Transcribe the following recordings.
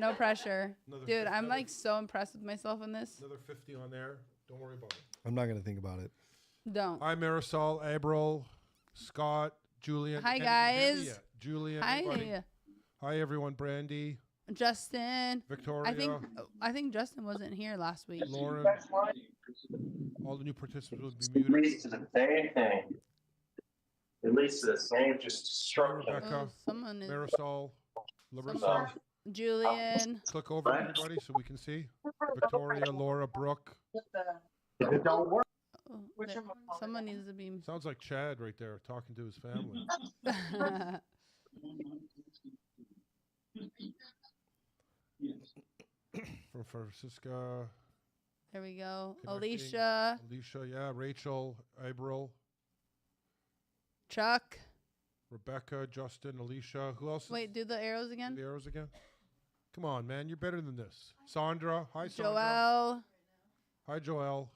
No pressure. Dude, I'm like so impressed with myself in this. Another 50 on there. Don't worry about it. I'm not going to think about it. Don't. Hi, Marisol, April, Scott, Julian. Hi, Can't even hear me guys. yet. Julian. Hi. everybody. Hi, everyone. Brandy, Justin. Victoria. I think Justin wasn't here last week. Lauren. All the new participants will be It muted. leads to the same thing. It leads to the same just destruction. Rebecca, Oh, someone is. Marisol, Larissa. Someone- Julian. Click over everybody so we can see. Victoria, Laura, Brooke. If it don't work, Oh, someone needs to be. Sounds like Chad right there talking to his family. From Francisca. There we go. Connecting. Alicia. Alicia, yeah. Rachel, April, Chuck. Rebecca, Justin, Alicia. Who else? Wait, do the arrows again. The arrows again? Come on, man. You're better than this. Sandra. Hi, Sandra. Joelle. Hi, Joelle.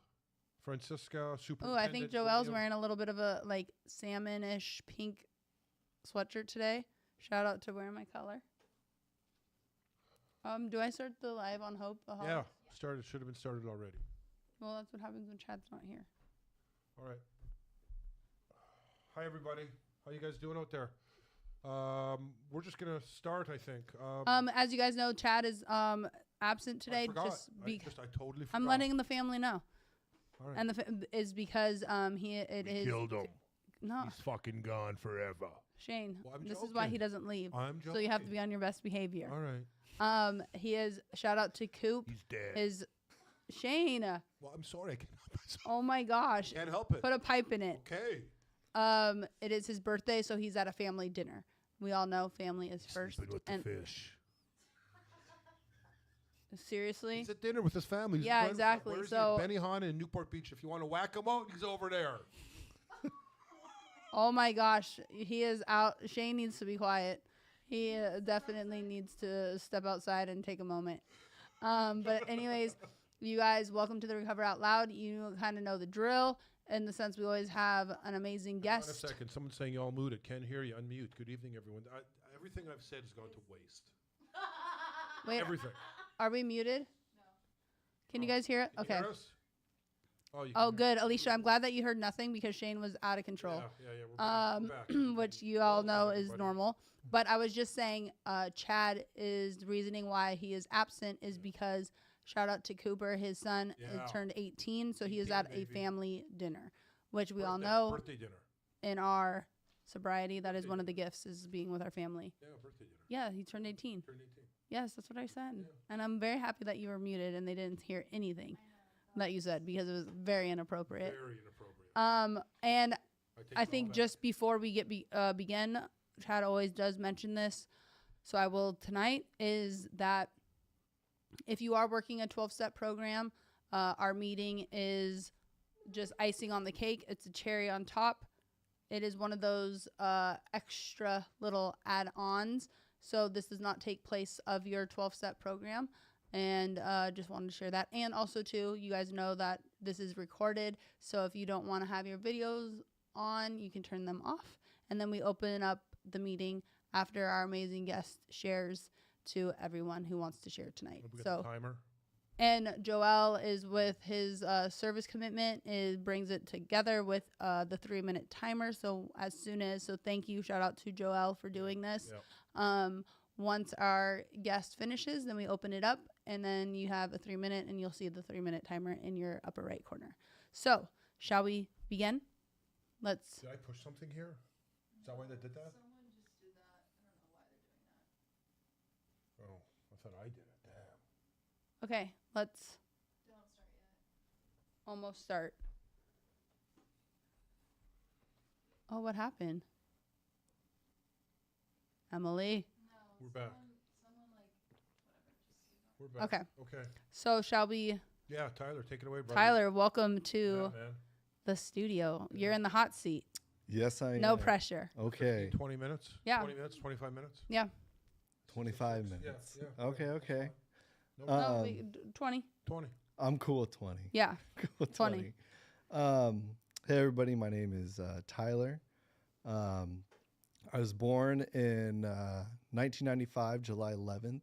Francisca, super. Oh, I think Joelle's wearing a little bit of a like salmon-ish pink sweatshirt today. Shout out to wearing my color. Do I start the live on Hopeaholics? Yeah, started. Should have been started already. Well, that's what happens when Chad's not here. All right. Hi, everybody. How you guys doing out there? We're just gonna start, I think. As you guys know, Chad is absent today. I forgot. I totally forgot. I'm letting the family know, All right. and is because We killed him. No, He's fucking gone forever. Shane. Well, I'm this is why he joking. doesn't leave. I'm So you have to joking. be on your best behavior. All right. He is. Shout out to Coop. He's dead. His Shane. Well, I'm sorry. I can't help myself. Oh my gosh. Can't help it. Put a pipe in it. Okay. It is his birthday, so he's at a family dinner. We all know family is first. Sleeping with the And fish. seriously, He's at dinner with his family. He's Yeah, friends. exactly. Where's So- he? Benihana in Newport Beach. If you want to whack him out, he's over there. oh my gosh, he is out. Shane needs to be quiet. He definitely needs to step outside and take a moment. But anyways, you guys, welcome to the Recover Out Loud. You kind of know the drill in the sense we always have an amazing Hang on a guest. second. Someone's saying you all muted. Can't hear you. Unmute. Good evening, everyone. Everything I've said has gone to waste. Wait, Everything. are we muted? No. Can you guys hear it? Can you Okay. hear us? Oh, you Oh, can hear good. Alicia, I'm glad that you heard nothing because Shane was out of control. Yeah. We're back. We're back. Which you all know is Everybody. normal. But I was just saying, Chad is the reasoning why he is absent is because shout out to Cooper, his son Yeah. has turned 18, so he is 18, at a baby. family dinner, which we all Birthday- know Birthday dinner. in our sobriety that is Birthday one of the gifts is being with our family. Yeah, birthday dinner. Yeah, he turned 18. Turned 18. Yes, that's what I said. Yeah. And I'm very happy that you were muted and they didn't hear anything that you said because it was very inappropriate. Very inappropriate. And take I it all think back. just before we begin, Chad always does mention this, so I will tonight, is that if you are working a 12-step program, our meeting is just icing on the cake. It's a cherry on top. It is one of those extra little add-ons, so this does not take place of your 12-step program. And just wanted to share that. And also, too, you guys know that this is recorded. So if you don't want to have your videos on, you can turn them off. And then we open up the meeting after our amazing guest shares to everyone who wants to share tonight. We got So, the timer. and Joel is with his service commitment, brings it together with the 3-minute timer. So thank you. Shout out to Joel for doing this. Yep. Once our guest finishes, then we open it up, and then you have a 3-minute, and you'll see the 3-minute timer in your upper right corner. So, shall we begin? Let's. Did I push something here? Is that why they did that? Someone just did that. I don't know why they're doing that. Oh, I thought I did it. Damn. Okay, let's. Don't start yet. Almost start. Oh, what happened? Emily. We're back. We're back. Okay. Okay. So, shall we? Yeah, Tyler, take it away, brother. Tyler, welcome Yeah, to man. the studio. You're in the hot seat. Yes, I am. No pressure. Okay. 20 minutes? Yeah. 20 minutes? 25 minutes? Yeah. 25 Yeah, minutes. yeah. Okay. No, No, 20. 20. I'm cool with 20. Yeah. Cool with 20. 20. Hey, everybody. My name is Tyler. I was born in 1995, July 11th.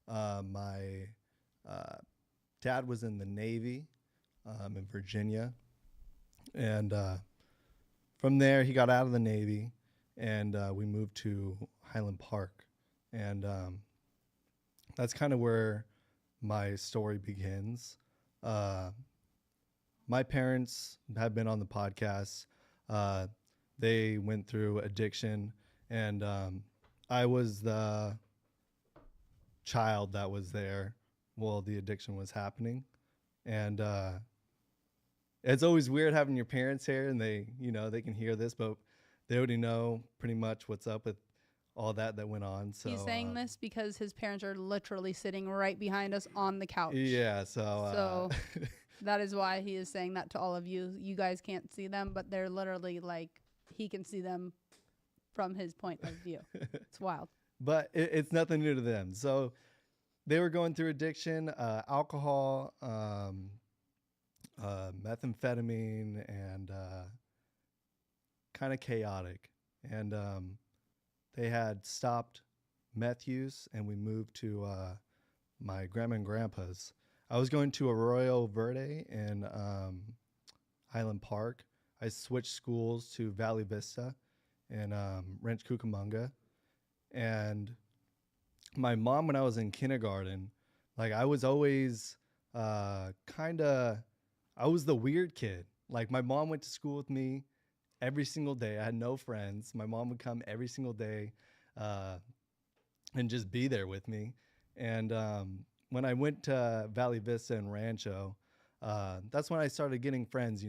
My dad was in the Navy in Virginia. And from there, he got out of the Navy, and we moved to Highland Park. And that's kind of where my story begins. My parents have been on the podcast. They went through addiction, and I was the child that was there while the addiction was happening. And it's always weird having your parents here, and they can hear this, but they already know pretty much what's up with all that went on. So He's saying this because his parents are literally sitting right behind us on the couch. Yeah, so that is why he is saying that to all of you. You guys can't see them, but they're literally like, he can see them from his point of view. It's wild. But it's nothing new to them. So they were going through addiction, alcohol, methamphetamine, and kind of chaotic. And they had stopped meth use, and we moved to my grandma and grandpa's. I was going to Arroyo Verde in Highland Park. I switched schools to Valley Vista in Ranch Cucamonga. And my mom, when I was in kindergarten, like I was always I was the weird kid. Like my mom went to school with me every single day. I had no friends. My mom would come every single day and just be there with me. And when I went to Valley Vista and Rancho, that's when I started getting friends,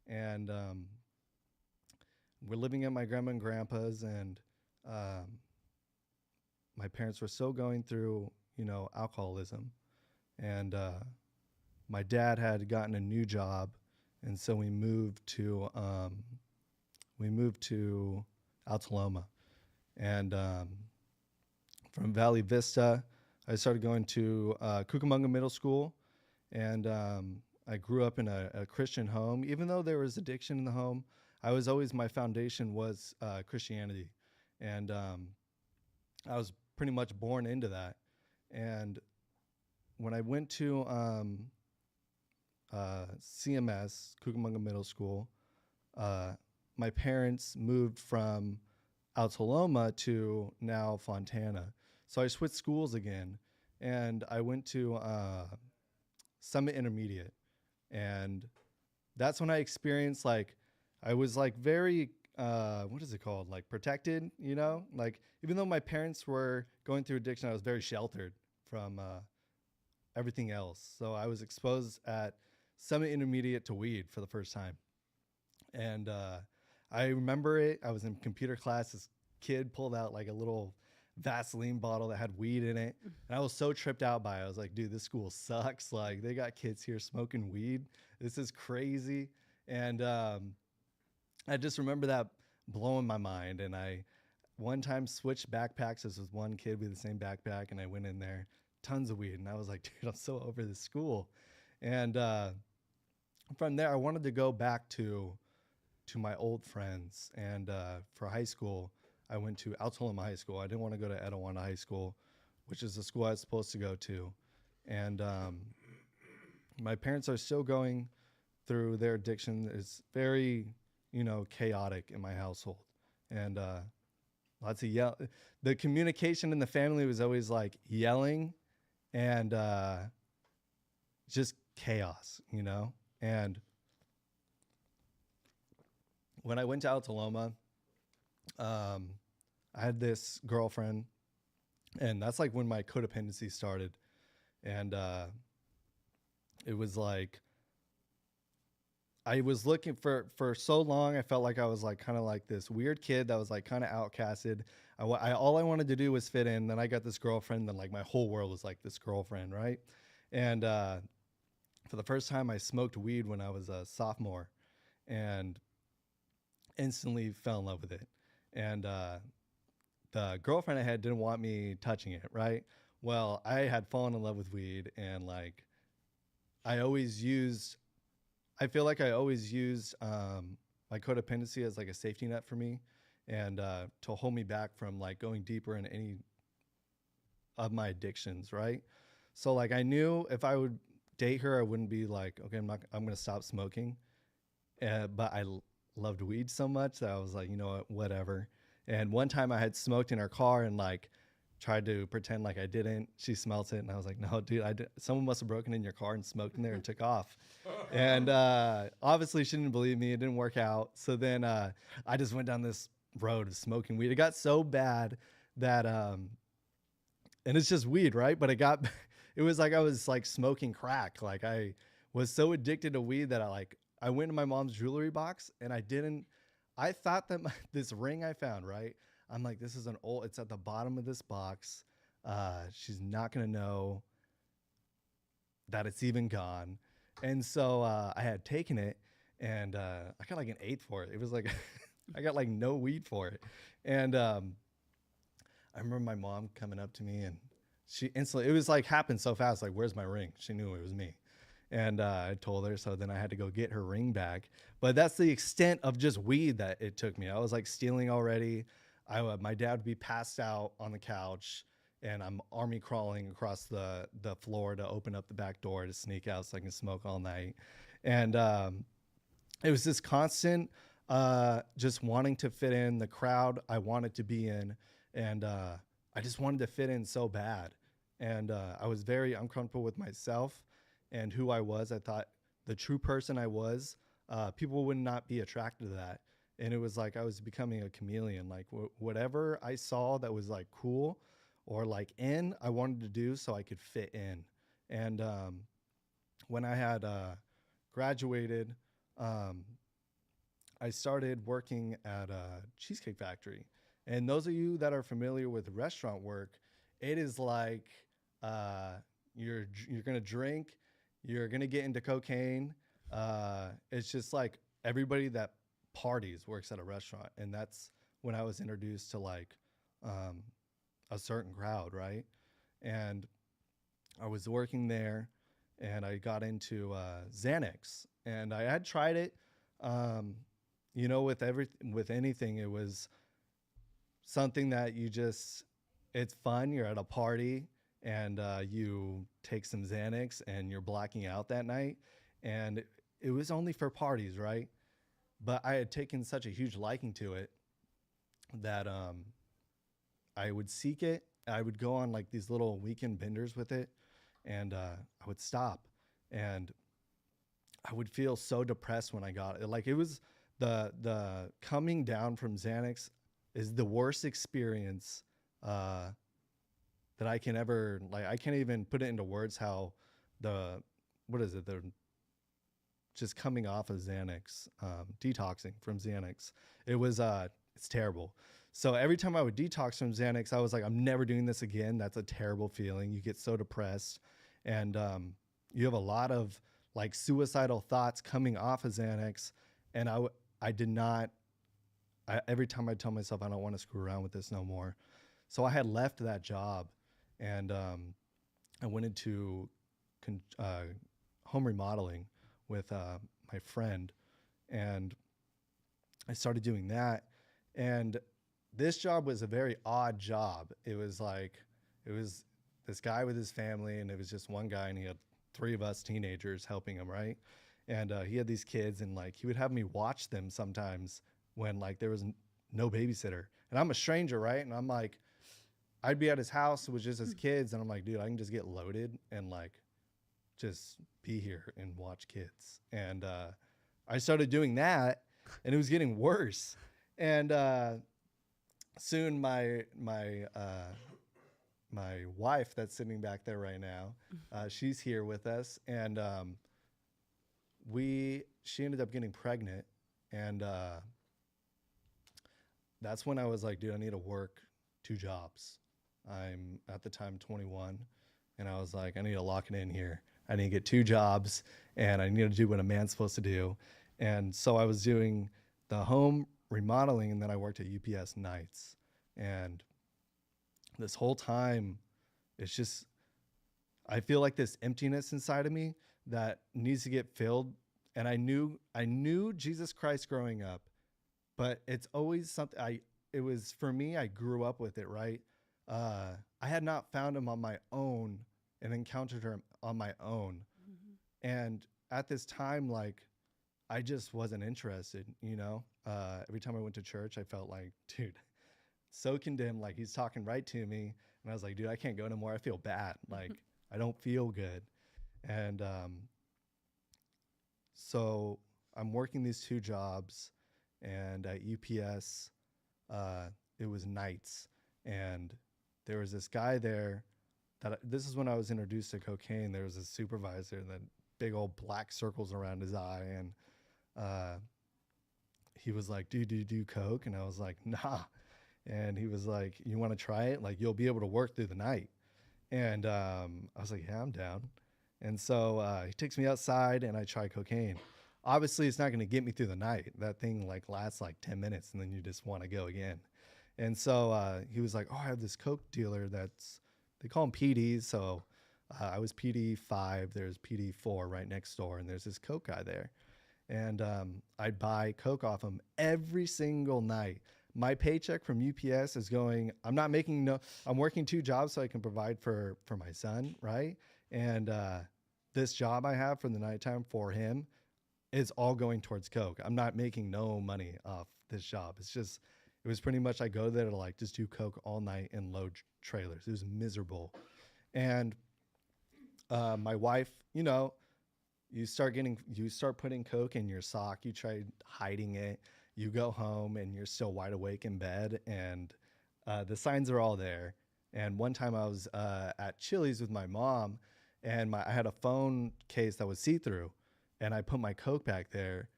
and we're living at my grandma and grandpa's, and my parents were still going through, alcoholism. And my dad had gotten a new job, and so we moved to Altaloma. And from Valley Vista, I started going to Cucamonga Middle School, and I grew up in a Christian home. Even though there was addiction in the home, my foundation was Christianity. And I was pretty much born into that. And when I went to CMS, Cucamonga Middle School, my parents moved from Altaloma to now Fontana. So I switched schools again, and I went to Summit Intermediate. And that's when I experienced, I was very, what is it called? Protected, even though my parents were going through addiction, I was very sheltered from everything else. So I was exposed at Summit Intermediate to weed for the first time. And I remember it. I was in computer class. This kid pulled out a little Vaseline bottle that had weed in it. And I was so tripped out by it. I was like, dude, this school sucks. They got kids here smoking weed. This is crazy. And I just remember that blowing my mind. And I one time switched backpacks. This was one kid with the same backpack. And I went in there, tons of weed. And I was like, dude, I'm so over this school. And from there, I wanted to go back to my old friends. And for high school, I went to Altaloma High School. I didn't want to go to Etiwana High School, which is the school I was supposed to go to. And my parents are still going through their addiction. It's very, chaotic in my household. And lots of yell. The communication in the family was always yelling and just chaos, And when I went to Altaloma, I had this girlfriend, and that's when my codependency started. And it was I was looking for so long. I felt like I was kind of this weird kid that was kind of outcasted. All I wanted to do was fit in. Then I got this girlfriend. Then my whole world was this girlfriend, right? And for the first time, I smoked weed when I was a sophomore, and instantly fell in love with it. And the girlfriend I had didn't want me touching it, right? Well, I had fallen in love with weed, and I feel like I always used my codependency as a safety net for me, and to hold me back from going deeper in any of my addictions, right? So like I knew if I would date her, I wouldn't be like, okay, I'm going to stop smoking. But loved weed so much that I was like, you know what, whatever. And one time I had smoked in her car and like tried to pretend like I didn't. She smelt it and I was like, no, dude, someone must have broken in your car and smoked in there and took off. And obviously she didn't believe me. It didn't work out. So then I just went down this road of smoking weed. It got so bad that, and it's just weed, right? But it was like I was like smoking crack. Like I was so addicted to weed that I went to my mom's jewelry box and I thought that this ring I found, right? I'm like, this is it's at the bottom of this box. She's not going to know that it's even gone. And so I had taken it and I got like an 8 for it. It was like, I got like no weed for it. And I remember my mom coming up to me and she instantly, it was like happened so fast. Like, where's my ring? She knew it was me. And I told her, so then I had to go get her ring back. But that's the extent of just weed that it took me. I was like stealing already. My dad would be passed out on the couch and I'm army crawling across the floor to open up the back door to sneak out so I can smoke all night. And it was this constant just wanting to fit in the crowd I wanted to be in. And I just wanted to fit in so bad. And I was very uncomfortable with myself and who I was. I thought the true person I was, people would not be attracted to that. And it was like I was becoming a chameleon. Like whatever I saw that was like cool or like I wanted to do so I could fit in. And when I had graduated, I started working at a cheesecake factory. And those of you that are familiar with restaurant work, it is like you're gonna drink, you're gonna get into cocaine. It's just like everybody that parties works at a restaurant, and that's when I was introduced to like a certain crowd, right? And I was working there, and I got into Xanax, and I had tried it. You know, with anything, it was something that it's fun. You're at a party and you take some Xanax and you're blacking out that night. And it was only for parties, right? But I had taken such a huge liking to it that I would seek it. I would go on like these little weekend benders with it and I would stop. And I would feel so depressed when I got it. Like it was the coming down from Xanax is the worst experience that I can ever, like, I can't even put it into words how the just coming off of Xanax, detoxing from Xanax. It was, it's terrible. So every time I would detox from Xanax, I was like, I'm never doing this again. That's a terrible feeling. You get so depressed and you have a lot of like suicidal thoughts coming off of Xanax. And I did not, every time I tell myself I don't want to screw around with this no more. So I had left that job and I went into home remodeling with my friend and I started doing that. And this job was a very odd job. It was this guy with his family and it was just one guy and he had 3 of us teenagers helping him, right? And he had these kids and like he would have me watch them sometimes when like there was no babysitter. And I'm a stranger, right? And I'm like, I'd be at his house with just his kids and I'm like, dude, I can just get loaded and like just be here and watch kids. And I started doing that and it was getting worse. And soon my wife that's sitting back there right now, she's here with us and she ended up getting pregnant and that's when I was like, dude, I need to work 2 jobs. I'm at the time 21 and I was like, I need to lock it in here. I need to get 2 jobs and I need to do what a man's supposed to do. And so I was doing the home remodeling and then I worked at UPS nights. And this whole time, it's just, I feel like this emptiness inside of me that needs to get filled. And I knew Jesus Christ growing up, but it's always something it was for me, I grew up with it, right? I I had not found him on my own and encountered her on my own. And at this time, like, I just wasn't interested, you know? Every time I went to church, I felt like, dude, so condemned. Like, he's talking right to me. And I was like, dude, I can't go no more. I feel bad. Like, I don't feel good. And so I'm working these 2 jobs. And at UPS, it was nights. And there was this guy there this is when I was introduced to cocaine. There was a supervisor that big old black circles around his eye. And he was like, dude, do you do coke? And I was like, nah. And he was like, you want to try it? Like, you'll be able to work through the night. And I was like, yeah, I'm down. And so he takes me outside and I try cocaine. Obviously, it's not going to get me through the night. That thing like lasts like 10 minutes and then you just want to go again. And so he was like, oh, I have this coke dealer they call them PDs. So I was PD 5, there's PD 4 right next door, and there's this coke guy there. And I'd buy coke off him every single night. My paycheck from UPS is going, I'm working 2 jobs so I can provide for my son, right? And this job I have for the nighttime for him is all going towards coke. I'm not making no money off this job. It was pretty much I go there to like just do coke all night and load trailers. It was miserable. And my wife, you know, you start putting coke in your sock. You try hiding it. You go home and you're still wide awake in bed, and the signs are all there. And one time I was at Chili's with my mom, and I had a phone case that was see-through, and I put my coke back there.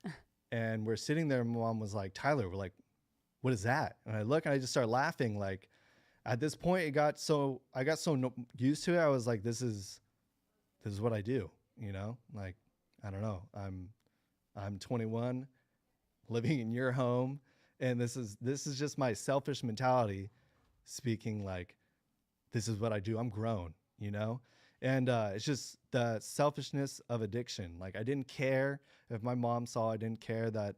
And we're sitting there, and Mom was like, Tyler, we're like, what is that? And I look and I just start laughing. Like, at this point, I got so used to it. I was like, this is what I do, you know? Like, I don't know. I'm 21, living in your home, and this is just my selfish mentality speaking. Like, this is what I do. I'm grown, you know? And it's just the selfishness of addiction. Like, I didn't care if my mom saw. I didn't care that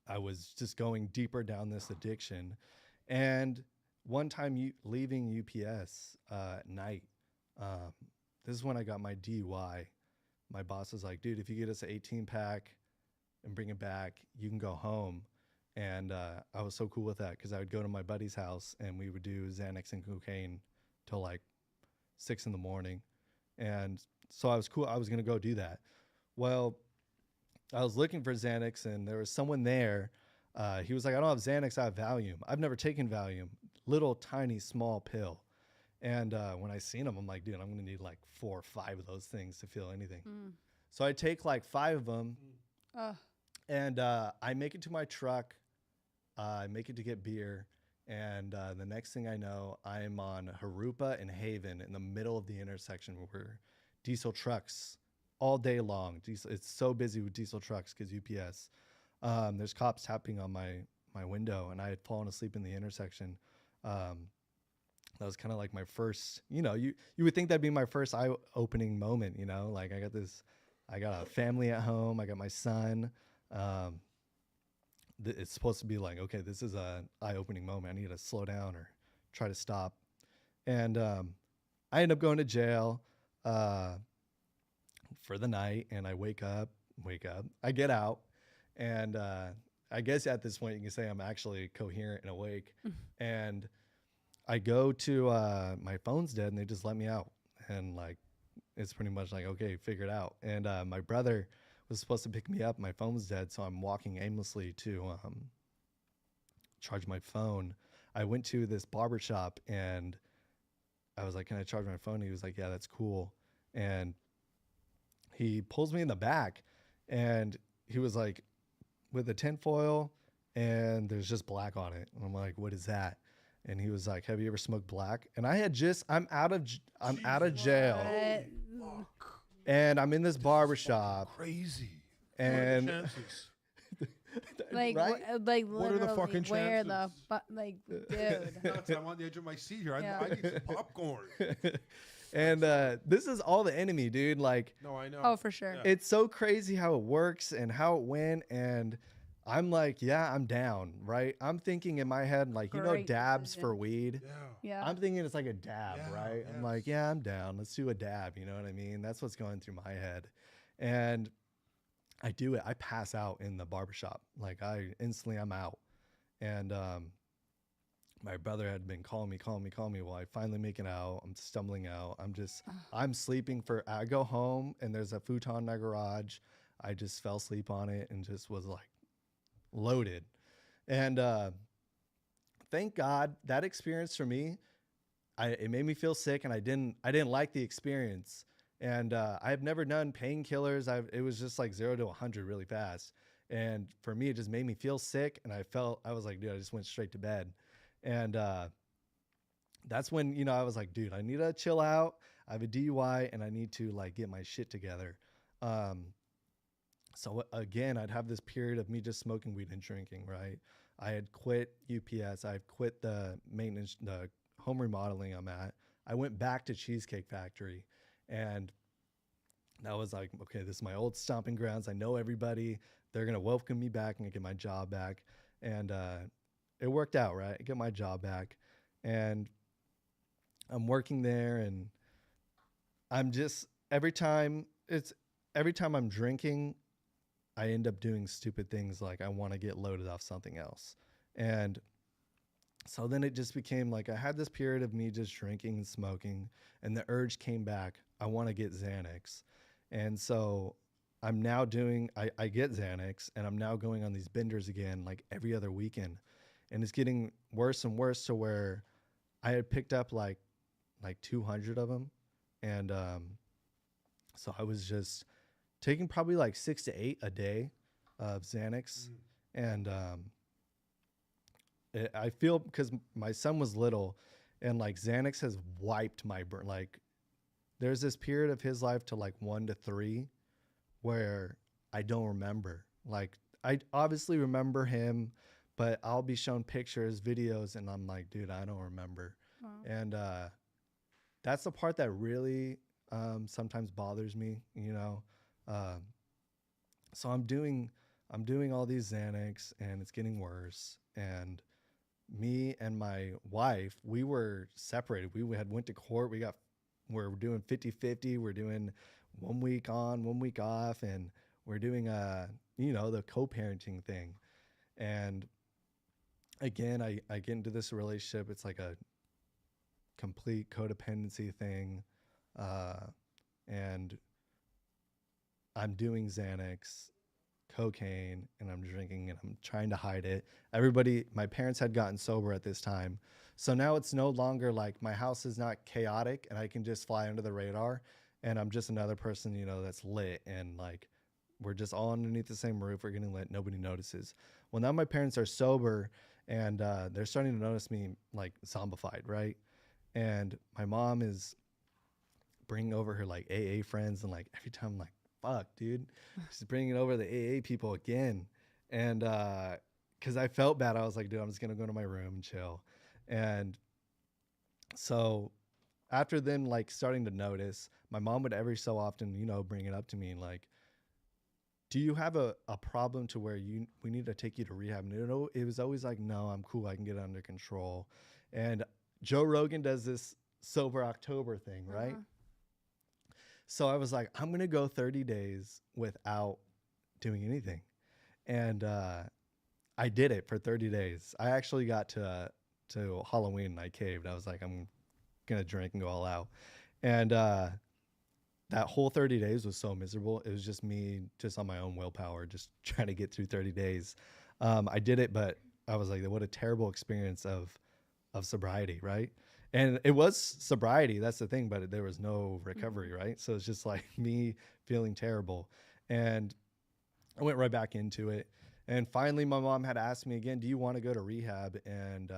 I was just going deeper down this addiction. And one time leaving UPS at night, this is when I got my DUI. My boss was like, dude, if you get us an 18-pack and bring it back, you can go home. And I was so cool with that because I would go to my buddy's house and we would do Xanax and cocaine till like 6 a.m. And so I was cool. I was going to go do that. Well, I was looking for Xanax and there was someone there. He was like, I don't have Xanax, I have Valium. I've never taken Valium. Little, tiny, small pill. And when I seen him, I'm like, dude, I'm going to need like 4 or 5 of those things to feel anything. So I take like 5 of them and I make it to my truck. I make it to get beer. And the next thing I know, I'm on Harupa and Haven in the middle of the intersection where diesel trucks all day long. It's so busy with diesel trucks because UPS. There's cops tapping on my window, and I had fallen asleep in the intersection. That was kind of like my first, you know, you would think that'd be my first eye-opening moment, you know? Like, I got a family at home. I got my son. It's supposed to be like, okay, this is a eye-opening moment. I need to slow down or try to stop. And I end up going to jail for the night, and I wake up. I get out, and I guess at this point you can say I'm actually coherent and awake. And I go to my phone's dead, and they just let me out. And like, it's pretty much like, okay, figure it out. And my brother was supposed to pick me up. My phone's dead, so I'm walking aimlessly to charge my phone. I went to this barber shop, and I was like, can I charge my phone? He was like, yeah, that's cool. And he pulls me in the back, and he was like, with a tinfoil, and there's just black on it. And I'm like, what is that? And he was like, have you ever smoked black? And I had I'm out of jail. And I'm in this barber shop. Crazy. And What are the chances? Like, right? like What are the literally, fucking where chances? like, dude. Nuts, I'm on the edge of my seat here. Yeah. I need some popcorn. And this is all the enemy, dude. Like, No, I know. Oh, for sure. Yeah. it's so crazy how it works and how it went. And I'm like, yeah, I'm down, right? I'm thinking in my head, like, you know, Great dabs for decision. weed. Yeah. Yeah. I'm thinking it's like a dab, Yeah, right? I'm yes. like, yeah, I'm down. Let's do a dab. You know what I mean? That's what's going through my head. And I do it. I pass out in the barbershop. Like I'm out. And my brother had been calling me. Well, I finally make it out. I'm stumbling out. I'm sleeping I go home and there's a futon in my garage. I just fell asleep on it and just was like loaded. And thank God that experience for me, it made me feel sick, and I didn't like the experience. And I've never done painkillers. It was just like 0 to 100 really fast. And for me, it just made me feel sick. And I was like, dude, I just went straight to bed. And that's when, you know, I was like, dude, I need to chill out. I have a DUI and I need to like get my shit together. So again, I'd have this period of me just smoking weed and drinking, right? I had quit UPS. I had quit the maintenance, the home remodeling I'm at. I went back to Cheesecake Factory, and that was like, okay, this is my old stomping grounds. I know everybody. They're going to welcome me back and get my job back. And it worked out, right? I get my job back, and I'm working there, and I'm just, every time I'm drinking, I end up doing stupid things like I want to get loaded off something else. And so then it just became like I had this period of me just drinking and smoking, and the urge came back. I want to get Xanax. And so I'm now I get Xanax, and I'm now going on these benders again, like every other weekend. And it's getting worse and worse to where I had picked up like 200 of them. And so I was just taking probably like 6 to 8 a day of Xanax. And I feel, because my son was little, and like Xanax has wiped my brain. Like there's this period of his life to like 1 to 3 where I don't remember. Like I obviously remember him, but I'll be shown pictures, videos, and I'm like, dude, I don't remember. Wow. And that's the part that really sometimes bothers me, you know. So I'm doing all these Xanax, and it's getting worse. And me and my wife, we were separated. We had went to court. We're doing 50-50. We're doing 1 week on, 1 week off, and we're doing the co-parenting thing. And again, I get into this relationship. It's like a complete codependency thing. And I'm doing Xanax, cocaine, and I'm drinking, and I'm trying to hide it. My parents had gotten sober at this time. So now it's no longer like my house is not chaotic and I can just fly under the radar, and I'm just another person, you know, that's lit, and like we're just all underneath the same roof. We're getting lit. Nobody notices. Well, now my parents are sober, and they're starting to notice me like zombified, right? And my mom is bringing over her like AA friends, and like every time I'm like, fuck, dude, she's bringing over the AA people again. And because I felt bad, I was like, dude, I'm just gonna go to my room and chill. And so after them like starting to notice, my mom would every so often, you know, bring it up to me and like, do you have a problem to where we need to take you to rehab? And it was always like, no, I'm cool, I can get it under control. And Joe Rogan does this sober October thing, right? So I was like, I'm going to go 30 days without doing anything. And I did it for 30 days. I actually got to Halloween and I caved. I was like, I'm going to drink and go all out. And that whole 30 days was so miserable. It was just me, just on my own willpower, just trying to get through 30 days. I did it, but I was like, what a terrible experience of sobriety, right? And it was sobriety, that's the thing, but there was no recovery, right? So it's just like me feeling terrible. And I went right back into it. And finally, my mom had asked me again, do you want to go to rehab? And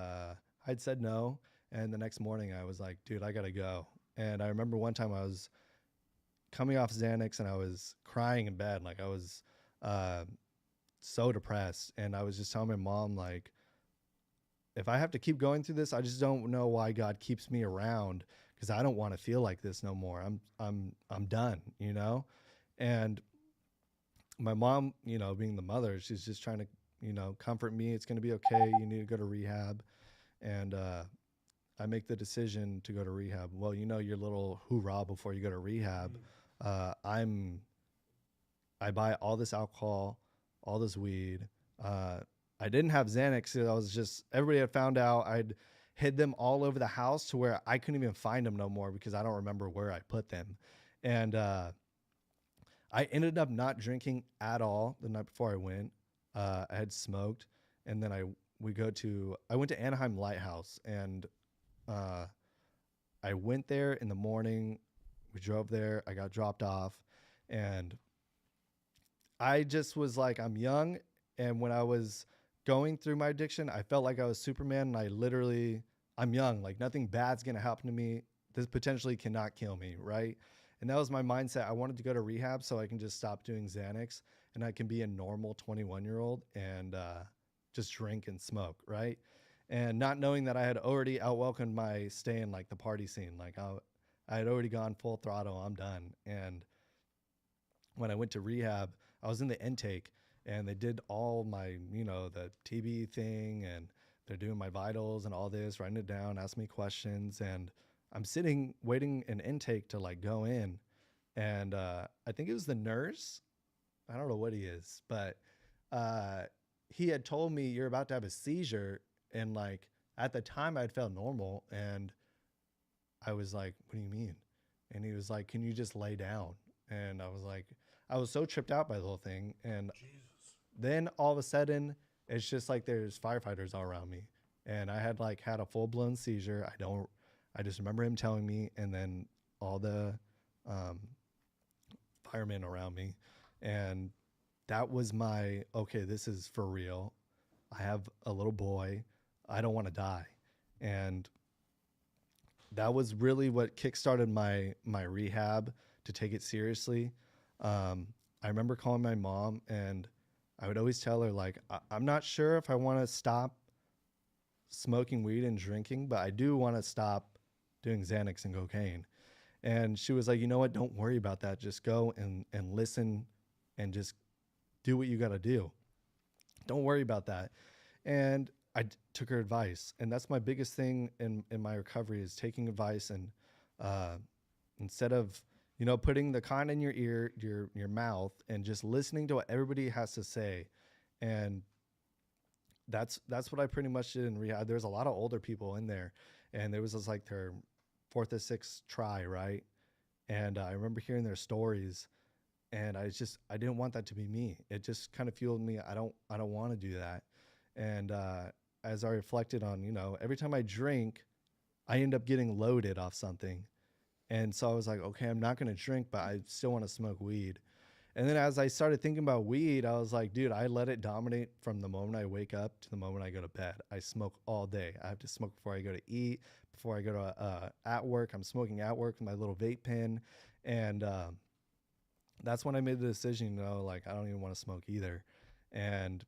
I'd said no. And the next morning I was like, dude, I got to go. And I remember one time I was coming off Xanax and I was crying in bed. Like I was so depressed. And I was just telling my mom, like, if I have to keep going through this, I just don't know why God keeps me around, because I don't want to feel like this no more. I'm done, you know? And my mom, you know, being the mother, she's just trying to, comfort me. It's going to be okay. You need to go to rehab. And I make the decision to go to rehab. Well, your little hoorah before you go to rehab. I buy all this alcohol, all this weed. I didn't have Xanax. So everybody had found out. I'd hid them all over the house to where I couldn't even find them no more because I don't remember where I put them. And I ended up not drinking at all the night before I went. I had smoked, and then I went to Anaheim Lighthouse, and I went there in the morning. We drove there. I got dropped off, and I just was like, I'm young. And when I was going through my addiction, I felt like I was Superman, and I'm young. Like, nothing bad's going to happen to me. This potentially cannot kill me, right? And that was my mindset. I wanted to go to rehab so I can just stop doing Xanax and I can be a normal 21-year-old and just drink and smoke, right? And not knowing that I had already outwelcomed my stay in like the party scene. Like I had already gone full throttle. I'm done. And when I went to rehab, I was in the intake and they did all my, the TB thing, and they're doing my vitals and all this, writing it down, asking me questions. And I'm sitting waiting an intake to like go in. And I think it was the nurse. I don't know what he is, but he had told me, you're about to have a seizure. And like at the time I'd felt normal. And I was like, what do you mean? And he was like, can you just lay down? And I was like, I was so tripped out by the whole thing. And then all of a sudden, it's just like there's firefighters all around me. And I had had a full blown seizure. I just remember him telling me, and then all the firemen around me. And that was okay, this is for real. I have a little boy. I don't want to die. And that was really what kickstarted my rehab to take it seriously. I remember calling my mom, and I would always tell her, like, I'm not sure if I want to stop smoking weed and drinking, but I do want to stop doing Xanax and cocaine. And she was like, you know what? Don't worry about that. Just go and listen and just do what you got to do. Don't worry about that. And I took her advice. And that's my biggest thing in my recovery is taking advice. And instead of, putting the con in your ear, your mouth, and just listening to what everybody has to say. And that's what I pretty much did in rehab. There's a lot of older people in there, and there was just like their 4th or 6th try, right? And I remember hearing their stories, and I didn't want that to be me. It just kind of fueled me. I don't want to do that. And as I reflected on, every time I drink, I end up getting loaded off something. And so I was like, okay, I'm not going to drink, but I still want to smoke weed. And then as I started thinking about weed, I was like, dude, I let it dominate from the moment I wake up to the moment I go to bed. I smoke all day. I have to smoke before I go to eat, before I go to at work. I'm smoking at work with my little vape pen. And that's when I made the decision, like, I don't even want to smoke either. And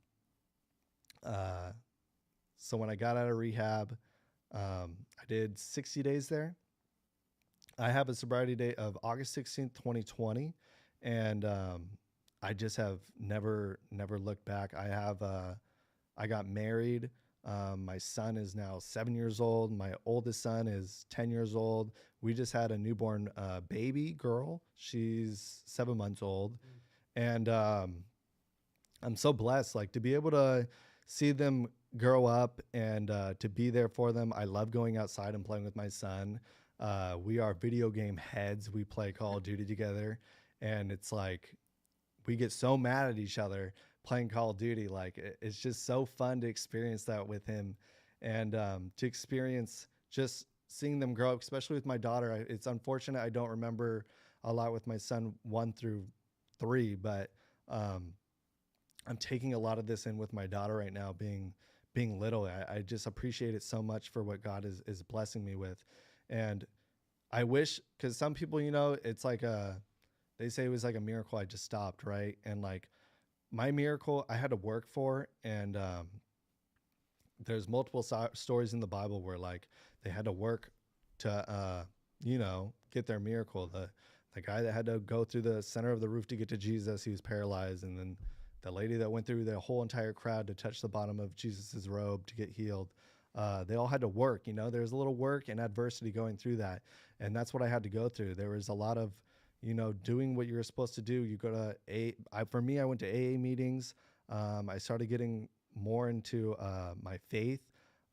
so when I got out of rehab, I did 60 days there. I have a sobriety date of August 16th, 2020. And I just have never looked back. I got married. My son is now 7 years old. My oldest son is 10 years old. We just had a newborn baby girl. She's 7 months old. And I'm so blessed, like, to be able to see them grow up and to be there for them. I love going outside and playing with my son. We are video game heads. We play Call of Duty together. And it's like, we get so mad at each other playing Call of Duty. Like, it's just so fun to experience that with him, and to experience just seeing them grow up, especially with my daughter. It's unfortunate I don't remember a lot with my son 1 through 3, but I'm taking a lot of this in with my daughter right now, being little. I just appreciate it so much for what God is blessing me with. And I wish, because some people, it's like they say it was like a miracle I just stopped, right? And like my miracle I had to work for, and there's multiple stories in the Bible where like they had to work to get their miracle. The guy that had to go through the center of the roof to get to Jesus, he was paralyzed, and then the lady that went through the whole entire crowd to touch the bottom of Jesus's robe to get healed. They all had to work, there's a little work and adversity going through that. And that's what I had to go through. There was a lot of, doing what you were supposed to do. You go to for me, I went to AA meetings. I started getting more into my faith.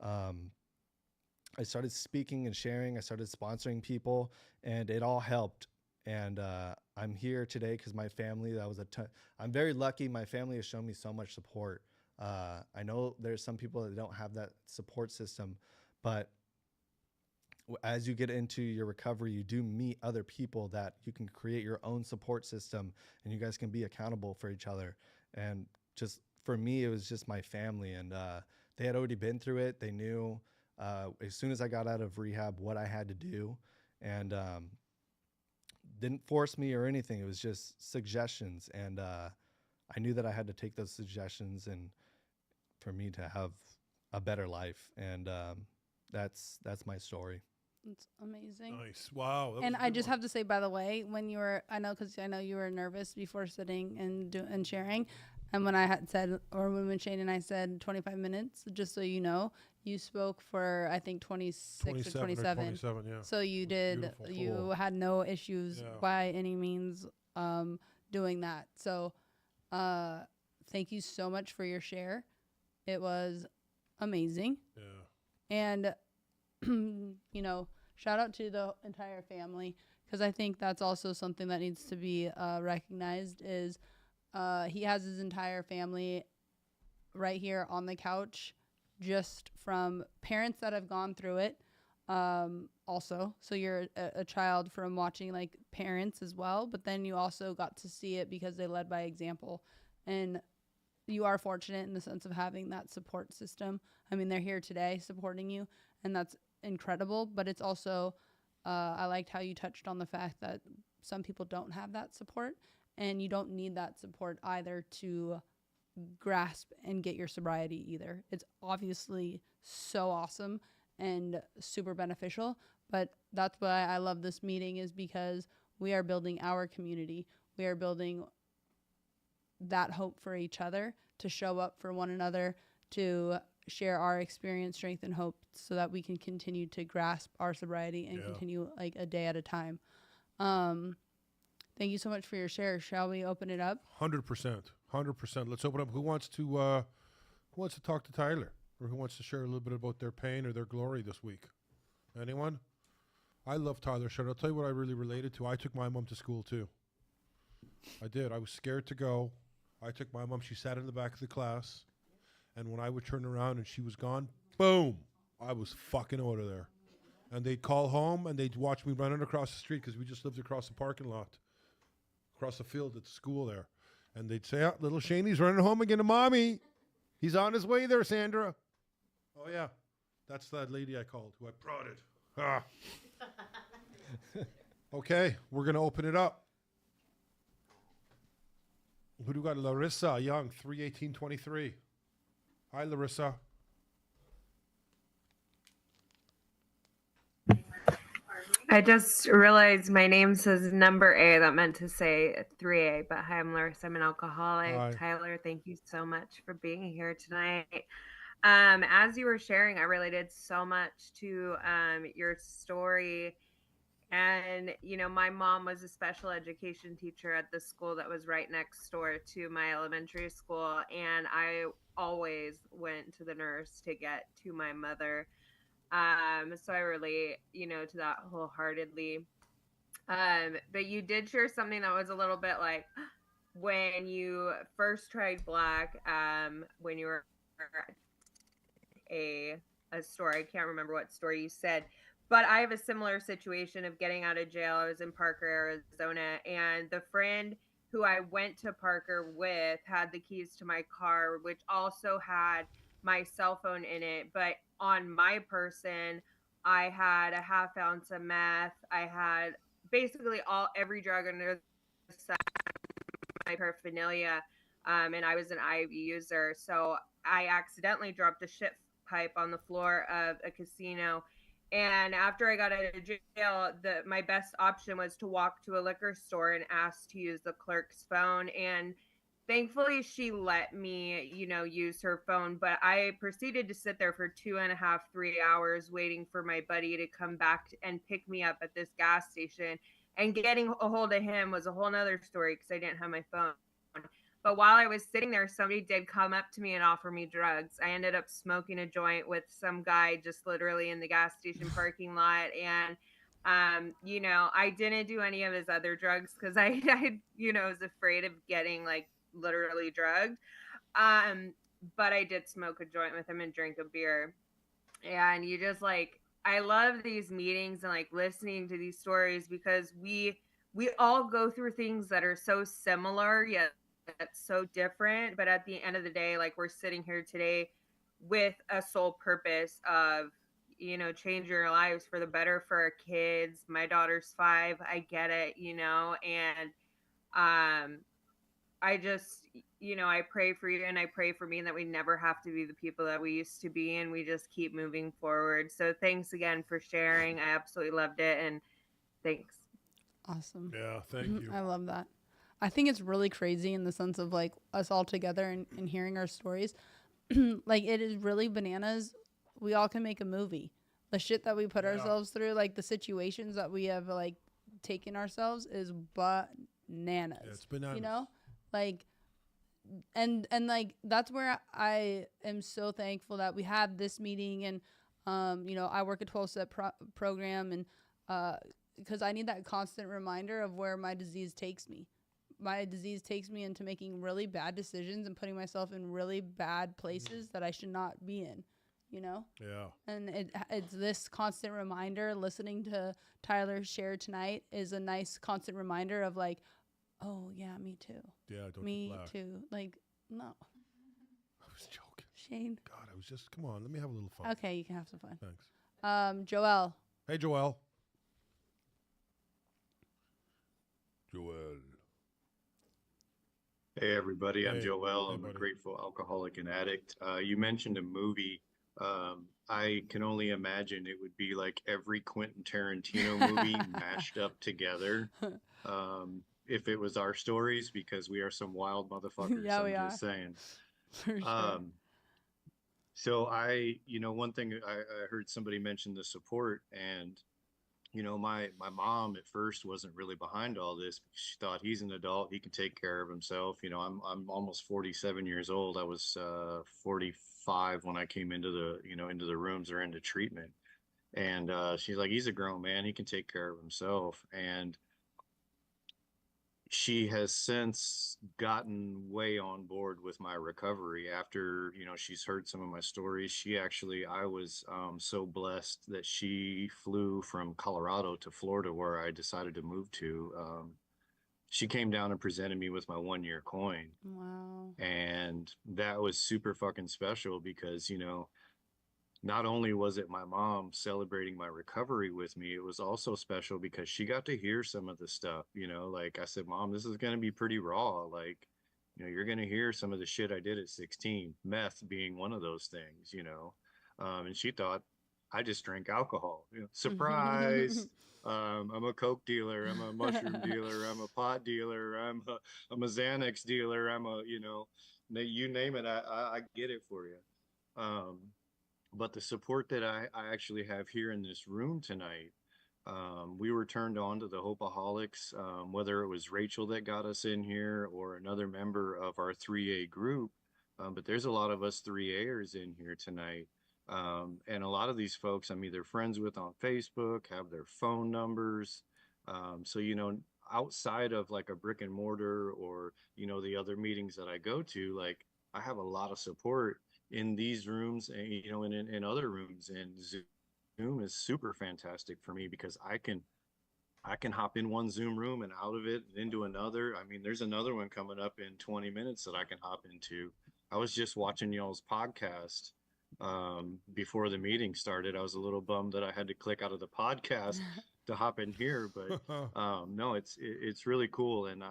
I started speaking and sharing. I started sponsoring people, and it all helped. And I'm here today because my family, I'm very lucky. My family has shown me so much support. I know there's some people that don't have that support system, but as you get into your recovery, you do meet other people that you can create your own support system, and you guys can be accountable for each other. And just for me, it was just my family, and they had already been through it. They knew as soon as I got out of rehab what I had to do, and didn't force me or anything. It was just suggestions, and I knew that I had to take those suggestions and for me to have a better life. And that's my story. It's amazing. Nice. Wow. And I just have to say, by the way, when you were, I know you were nervous before sitting and sharing. And when I had said, or when Shane and I said 25 minutes, just so you know, you spoke for, I think, 26 or 27. 27, yeah. So you did, Beautiful. you Cool. had no issues by any means doing that. So thank you so much for your share. It was amazing. Yeah. And, shout out to the entire family, because I think that's also something that needs to be recognized is he has his entire family right here on the couch, just from parents that have gone through it also. So you're a child from watching like parents as well, but then you also got to see it because they led by example. And you are fortunate in the sense of having that support system. I mean, they're here today supporting you, and that's incredible. But it's also, I liked how you touched on the fact that some people don't have that support, and you don't need that support either to grasp and get your sobriety either. It's obviously so awesome and super beneficial, but that's why I love this meeting, is because we are building our community. We are building that hope for each other, to show up for one another, to share our experience, strength, and hope, so that we can continue to grasp our sobriety and continue like a day at a time. Thank you so much for your share. Shall we open it up? 100%. 100%. Let's open up. Who wants to talk to Tyler, or who wants to share a little bit about their pain or their glory this week? Anyone? I love Tyler Share. I'll tell you what I really related to. I took my mom to school too. I did. I was scared to go. I took my mom. She sat in the back of the class, and when I would turn around and she was gone, boom, I was fucking out of there. And they'd call home, and they'd watch me running across the street, because we just lived across the parking lot, across the field at the school there. And they'd say, oh, little Shaney's running home again to mommy. He's on his way there, Sandra. Oh, yeah. That's that lady I called, who I prodded. Ah. Okay, we're going to open it up. Who do we got? Larissa Young, 3/18/23. Hi, Larissa. I just realized my name says number A. That meant to say 3A, but hi, I'm Larissa. I'm an alcoholic. Hi. Tyler, thank you so much for being here tonight. As you were sharing, I related so much to your story. And, my mom was a special education teacher at the school that was right next door to my elementary school. And I always went to the nurse to get to my mother. So I relate, to that wholeheartedly. But you did share something that was a little bit like when you first tried black, when you were a store. I can't remember what store you said, but I have a similar situation of getting out of jail. I was in Parker, Arizona, and the friend who I went to Parker with had the keys to my car, which also had my cell phone in it. But on my person, I had a half ounce of meth. I had basically every drug under the sun, my paraphernalia, and I was an IV user. So I accidentally dropped a shit pipe on the floor of a casino. And after I got out of jail, my best option was to walk to a liquor store and ask to use the clerk's phone. And thankfully she let me, use her phone, but I proceeded to sit there for 2.5, 3 hours waiting for my buddy to come back and pick me up at this gas station. And getting a hold of him was a whole nother story because I didn't have my phone. But while I was sitting there, somebody did come up to me and offer me drugs. I ended up smoking a joint with some guy just literally in the gas station parking lot. And I didn't do any of his other drugs because I was afraid of getting like literally drugged. But I did smoke a joint with him and drink a beer. And you just like, I love these meetings and like listening to these stories because we all go through things that are so similar yet so different. But at the end of the day, like we're sitting here today with a sole purpose of change your lives for the better for our kids. My daughter's 5. I get it, and I just, I pray for you and I pray for me that we never have to be the people that we used to be and we just keep moving forward. So thanks again for sharing. I absolutely loved it, and thanks. Awesome. Yeah, thank you. I love that. I think it's really crazy in the sense of like us all together and hearing our stories. Like it is really bananas. We all can make a movie. The shit that we put ourselves through, like the situations that we have like taken ourselves is bananas. Yeah, it's bananas. Like and like that's where I am so thankful that we have this meeting. And I work a 12-step program, and because I need that constant reminder of where my disease takes me. My disease takes me into making really bad decisions and putting myself in really bad places that I should not be in, Yeah. And it's this constant reminder. Listening to Tyler share tonight is a nice constant reminder of like, oh yeah, me too. Yeah, don't Me laugh. too. Like, no. I was joking. Shane. God, I was just, come on, let me have a little fun. Okay, you can have some fun. Thanks. Joelle. Hey, Joelle. Joelle. Hey everybody, I'm Hey. Joel. Hey, I'm a buddy. grateful alcoholic and addict. You mentioned a movie. I can only imagine it would be like every Quentin Tarantino movie mashed up together. If it was our stories, because we are some wild motherfuckers. Yeah, we I'm are. just saying. For sure. So one thing I heard somebody mention the support, and my mom at first wasn't really behind all this because she thought he's an adult, he can take care of himself. I'm almost 47 years old. I was 45 when I came into the rooms or into treatment. And she's like, he's a grown man, he can take care of himself. And she has since gotten way on board with my recovery after, she's heard some of my stories. I was so blessed that she flew from Colorado to Florida, where I decided to move to. She came down and presented me with my 1-year coin. Wow. And that was super fucking special because, not only was it my mom celebrating my recovery with me, it was also special because she got to hear some of the stuff, like I said, Mom, this is going to be pretty raw. Like, you're going to hear some of the shit I did at 16, meth being one of those things, and she thought I just drank alcohol. Surprise. I'm a coke dealer. I'm a mushroom dealer. I'm a pot dealer. I'm a Xanax dealer. You name it. I get it for you. But the support that I actually have here in this room tonight, we were turned on to the Hopeaholics, whether it was Rachel that got us in here or another member of our 3A group. But there's a lot of us 3A'ers in here tonight. And a lot of these folks I'm either friends with on Facebook, have their phone numbers. So, outside of like a brick and mortar or, the other meetings that I go to, like I have a lot of support in these rooms and in other rooms, and Zoom is super fantastic for me because I can hop in one Zoom room and out of it and into another. I mean, there's another one coming up in 20 minutes that I can hop into. I was just watching y'all's podcast before the meeting started. I was a little bummed that I had to click out of the podcast to hop in here, but no, it's really cool, and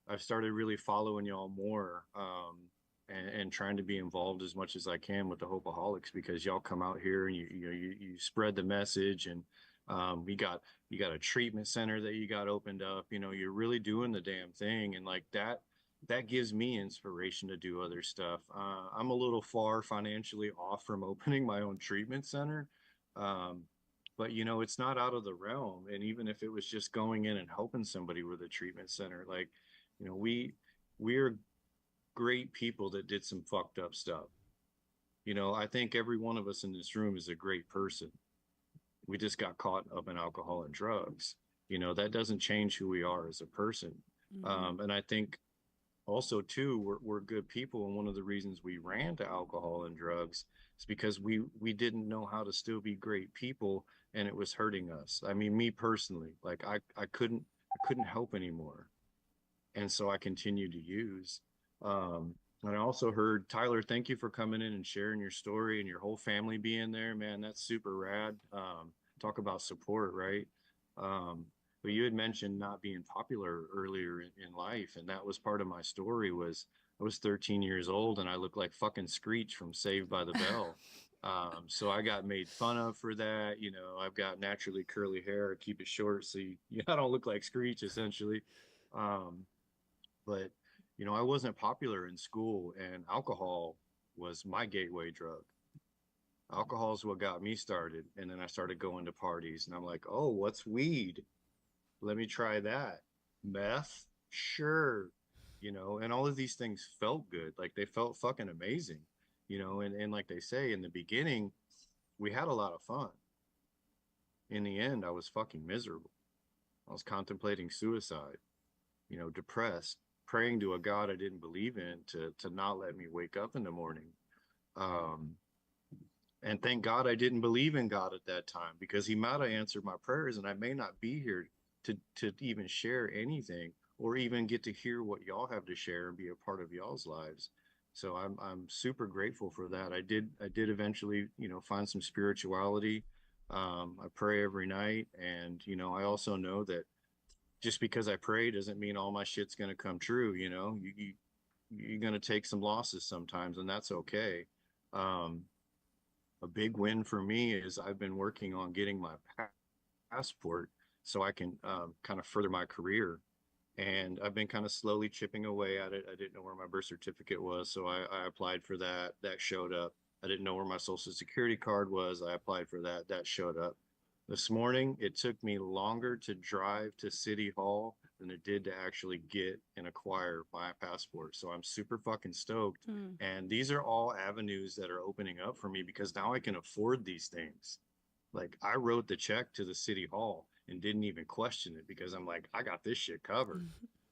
I've started really following y'all more. And trying to be involved as much as I can with the Hopeaholics because y'all come out here and you spread the message, and you got a treatment center that you got opened up. You're really doing the damn thing, and like that that gives me inspiration to do other stuff. I'm a little far financially off from opening my own treatment center. Um, but you know, it's not out of the realm. And even if it was just going in and helping somebody with a treatment center, like, you know, we're great people that did some fucked up stuff. You know, I think every one of us in this room is a great person. We just got caught up in alcohol and drugs. You know, that doesn't change who we are as a person. And I think also too, we're good people. And one of the reasons we ran to alcohol and drugs is because we didn't know how to still be great people, and it was hurting us. I mean, me personally, like I couldn't help anymore. And so I continued to use. And I also heard, Tyler, thank you for coming in and sharing your story and your whole family being there, man. That's super rad. Talk about support, right? But you had mentioned not being popular earlier in life, and that was part of my story. Was I was 13 years old and I looked like fucking Screech from Saved by the Bell. So I got made fun of for that. You know, I've got naturally curly hair, I keep it short, so I don't look like Screech essentially. Um, but you know, I wasn't popular in school, and alcohol was my gateway drug. Alcohol is what got me started, and then I started going to parties, and I'm like, oh, what's weed? Let me try that. Meth? Sure. You know, and all of these things felt good. Like they felt fucking amazing. You know, and like they say in the beginning, we had a lot of fun. In the end, I was fucking miserable. I was contemplating suicide, you know, depressed, praying to a God I didn't believe in to not let me wake up in the morning. Um, and thank God I didn't believe in God at that time, because he might have answered my prayers and I may not be here to even share anything or even get to hear what y'all have to share and be a part of y'all's lives. So I'm super grateful for that. I did eventually, you know, find some spirituality. I pray every night, and you know, I also know that just because I pray doesn't mean all my shit's gonna come true. You know, you're gonna take some losses sometimes, and that's okay. Um, a big win for me is I've been working on getting my passport so I can kind of further my career. And I've been kind of slowly chipping away at it. I didn't know where my birth certificate was, so I applied for that. That showed up. I didn't know where my social security card was. I applied for that. That showed up. This morning, it took me longer to drive to City Hall than it did to actually get and acquire my passport. So I'm super fucking stoked. Mm. And these are all avenues that are opening up for me because now I can afford these things. Like I wrote the check to the City Hall and didn't even question it because I'm like, I got this shit covered.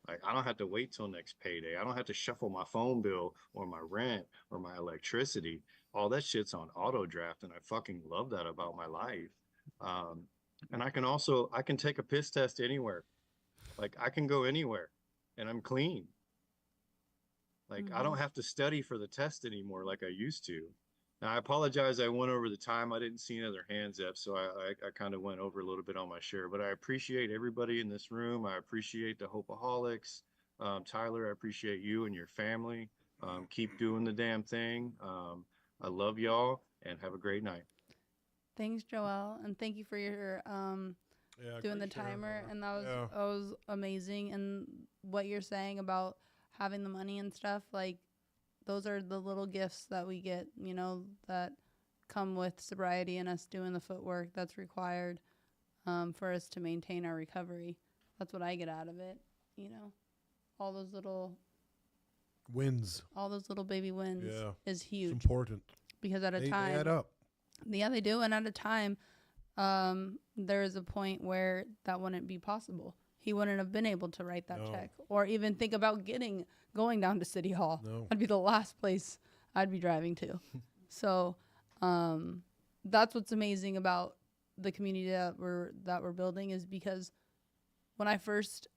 Like I don't have to wait till next payday. I don't have to shuffle my phone bill or my rent or my electricity. All that shit's on auto draft, and I fucking love that about my life. Um, and I can take a piss test anywhere. Like I can go anywhere and I'm clean. Like I don't have to study for the test anymore like I used to. Now I apologize, I went over the time. I didn't see any other hands up, so I kind of went over a little bit on my share. But I appreciate everybody in this room. I appreciate the Hopeaholics. Tyler, I appreciate you and your family. Keep doing the damn thing. I love y'all, and have a great night. Thanks, Joelle, and thank you for your doing the great share. timer, and that Yeah. was amazing. And what you're saying about having the money and stuff, like those are the little gifts that we get, you know, that come with sobriety and us doing the footwork that's required for us to maintain our recovery. That's what I get out of it, you know. All those little Wins. baby wins Yeah. is It's huge, important. because at a They time, add up. yeah, they do, and at a time, there is a point where that wouldn't be possible. He wouldn't have been able to write that No. check or even think about going down to City Hall. No. That'd be the last place I'd be driving to. So, that's what's amazing about the community that we're building, is because when I first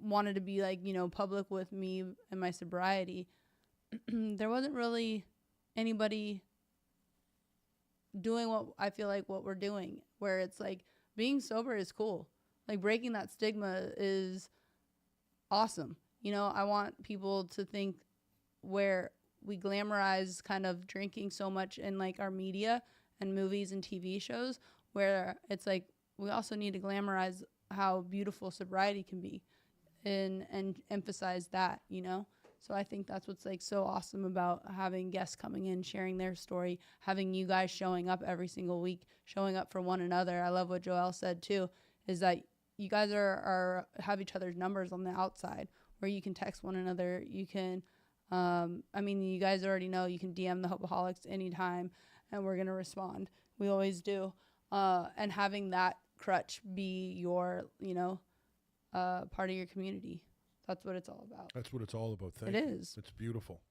wanted to be like, you know, public with me and my sobriety, there wasn't really anybody doing what I feel like what we're doing, where it's like being sober is cool. Like breaking that stigma is awesome. You know, I want people to think, where we glamorize kind of drinking so much in like our media and movies and TV shows, where it's like we also need to glamorize how beautiful sobriety can be. and emphasize that, you know? So I think that's what's like so awesome about having guests coming in, sharing their story, having you guys showing up every single week, showing up for one another. I love what Joelle said too, is that you guys are have each other's numbers on the outside where you can text one another. You can, I mean, you guys already know you can DM the Hopeaholics anytime and we're going to respond. We always do. And having that crutch be your, you know, part of your community. That's what it's all about. That's what it's all about. Thank It you. is. It's beautiful.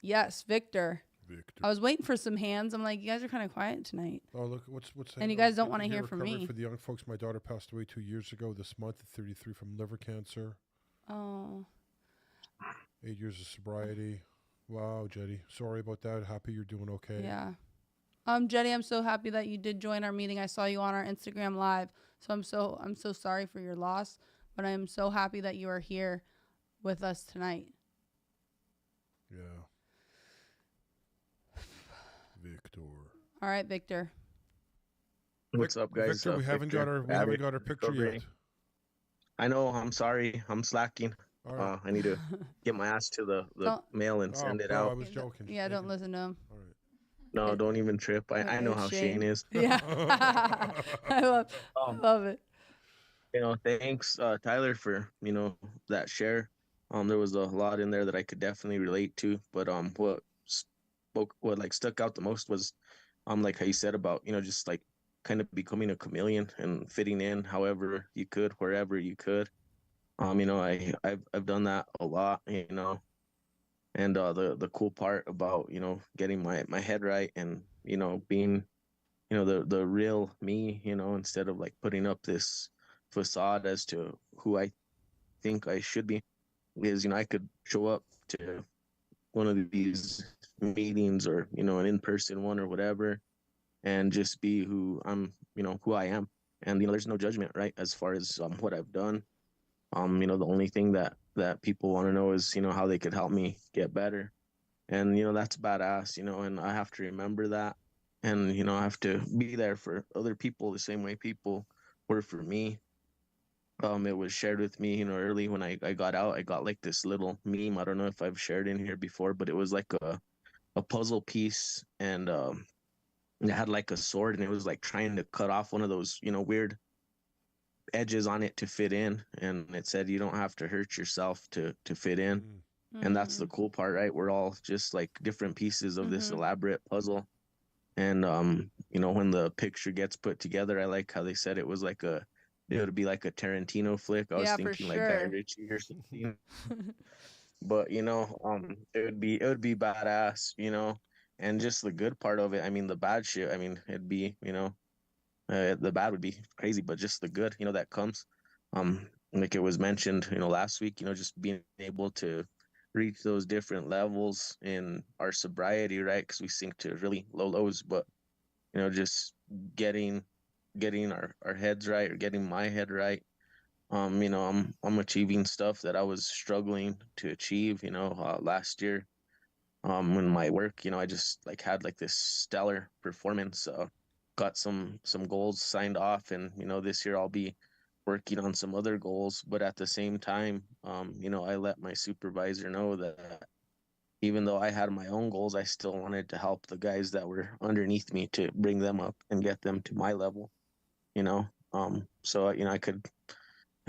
Yes, Victor. Victor. I was waiting for some hands. I'm like, you guys are kind of quiet tonight. Oh, look, what's And you guys don't want to hear from recovery me. For the young folks, my daughter passed away 2 years ago this month at 33 from liver cancer. Oh, 8 years of sobriety. Wow, Jetty. Sorry about that. Happy you're doing okay. yeah. Jetty, I'm so happy that you did join our meeting. I saw you on our Instagram live. So I'm so sorry for your loss, but I am so happy that you are here with us tonight. Yeah. Victor. All right, Victor. What's up, guys? Victor, we haven't got our picture yet. I know. I'm sorry. I'm slacking. All right. I need to get my ass to the mail and send it bro, I out. was joking. Yeah, don't listen to him. All right. No, don't even trip. I know how Shane is. Yeah. I love it. You know, thanks, Tyler, for, you know, that share. There was a lot in there that I could definitely relate to, but what like stuck out the most was like how you said about, you know, just like kind of becoming a chameleon and fitting in however you could, wherever you could. You know, I've done that a lot, you know. And the cool part about, you know, getting my head right and, you know, being, you know, the real me, you know, instead of like putting up this facade as to who I think I should be, is, you know, I could show up to one of these meetings or, you know, an in-person one or whatever, and just be who I'm, you know, who I am. And, you know, there's no judgment, right? As far as what I've done. You know, the only thing that people want to know is, you know, how they could help me get better. And, you know, that's badass, you know, and I have to remember that. And, you know, I have to be there for other people the same way people were for me. It was shared with me, you know, early when I got out. I got like this little meme. I don't know if I've shared in here before, but it was like a puzzle piece, and it had like a sword, and it was like trying to cut off one of those, you know, weird edges on it to fit in, and it said you don't have to hurt yourself to fit in. And that's the cool part, right? We're all just like different pieces of this elaborate puzzle. And you know, when the picture gets put together, I like how they said it was like it would be like a Tarantino flick. I was thinking like Guy Ritchie or something. But, you know, it would be badass, you know. And just the good part of it, I mean, the bad shit, I mean, it'd be, you know, the bad would be crazy, but just the good, you know, that comes, like it was mentioned, you know, last week, you know, just being able to reach those different levels in our sobriety, right? Because we sink to really low lows, but, you know, just getting our heads right, or getting my head right. You know, I'm achieving stuff that I was struggling to achieve, you know, last year. In my work, you know, I just like had like this stellar performance, got some goals signed off, and, you know, this year I'll be working on some other goals. But at the same time, you know, I let my supervisor know that even though I had my own goals, I still wanted to help the guys that were underneath me to bring them up and get them to my level, you know. So, you know, I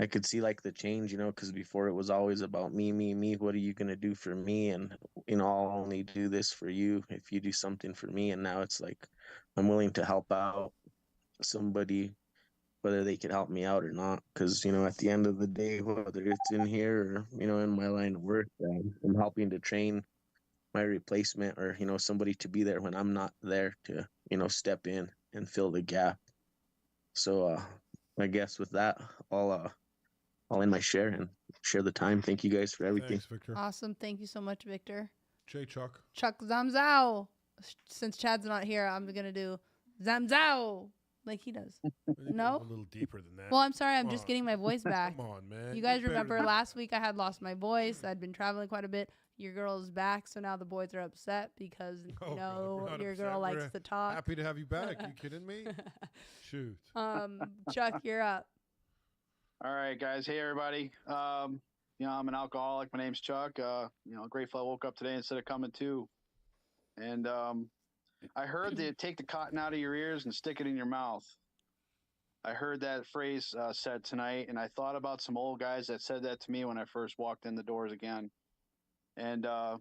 could see like the change, you know, because before it was always about me, what are you going to do for me? And, you know, I'll only do this for you if you do something for me. And now it's like I'm willing to help out somebody, whether they can help me out or not. Because, you know, at the end of the day, whether it's in here or, you know, in my line of work, I'm helping to train my replacement, or, you know, somebody to be there when I'm not there to, you know, step in and fill the gap. So I guess with that, I'll end my share and share the time. Thank you guys for everything. Thanks, Victor. Awesome. Thank you so much, Victor. Chuck. Chuck Zamzow. Since Chad's not here, I'm going to do Zamzow like he does. No? A little deeper than that. Well, I'm sorry. I'm just getting my voice back. Come on, man. You guys remember last week I had lost my voice. I'd been traveling quite a bit. Your girl is back, so now the boys are upset because, you know, your girl likes to talk. Happy to have you back. You kidding me? Shoot. Chuck, you're up. All right, guys. Hey, everybody. I'm an alcoholic. My name's Chuck. Grateful I woke up today instead of coming to. And I heard they take the cotton out of your ears and stick it in your mouth. I heard that phrase said tonight, and I thought about some old guys that said that to me when I first walked in the doors again. And I